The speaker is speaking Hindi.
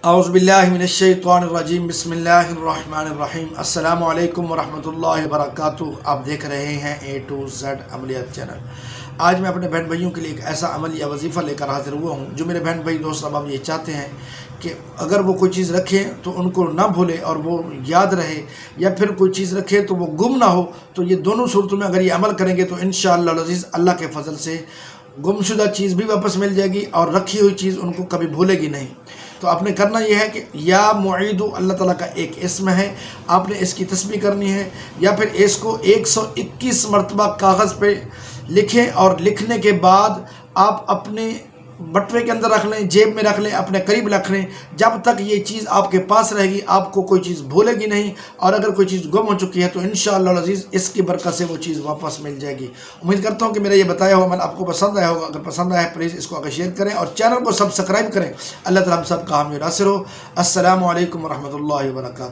औज़ुबिल्लाहि मिनश्शैतानिर्रजीम बिस्मिल्लाहिर्रहमानिर्रहीम अस्सलामु अलैकुम वरहमतुल्लाहि वबरकातुहू। आप देख रहे हैं A to Z अमलियात चैनल। आज मैं अपने बहन भाइयों के लिए एक ऐसा अमल या वजीफ़ा लेकर हाजिर हुआ हूँ जो मेरे बहन भाई दोस्त अब ये चाहते हैं कि अगर वो कोई चीज़ रखें तो उनको ना भूले और वो याद रहे, या फिर कोई चीज़ रखे तो वो गुम ना हो। तो ये दोनों सूरतों में अगर ये अमल करेंगे तो इंशाअल्लाह अज़ीज़ अल्लाह के फजल से गुमशुदा चीज़ भी वापस मिल जाएगी और रखी हुई चीज़ उनको कभी भूलेगी नहीं। तो आपने करना यह है कि या मुईदु अल्लाह ताला का एक इस्म है, आपने इसकी तस्बीह करनी है, या फिर इसको 121 मरतबा कागज़ पे लिखें और लिखने के बाद आप अपने बटुए के अंदर रख लें, जेब में रख लें, अपने करीब रख लें। जब तक ये चीज़ आपके पास रहेगी आपको कोई चीज़ भूलेगी नहीं, और अगर कोई चीज़ गुम हो चुकी है तो इंशाअल्लाह अज़ीज़ इसकी बरकत से वो चीज़ वापस मिल जाएगी। उम्मीद करता हूँ कि मेरा ये बताया हुआ अमल आपको पसंद आया होगा। अगर पसंद आया प्लीज़ इसको आगे शेयर करें और चैनल को सब्सक्राइब करें। अल्लाह ताला हम सब का हामी नासिर हो। अस्सलामु अलैकुम वरहमतुल्लाहि वबरकातुहू।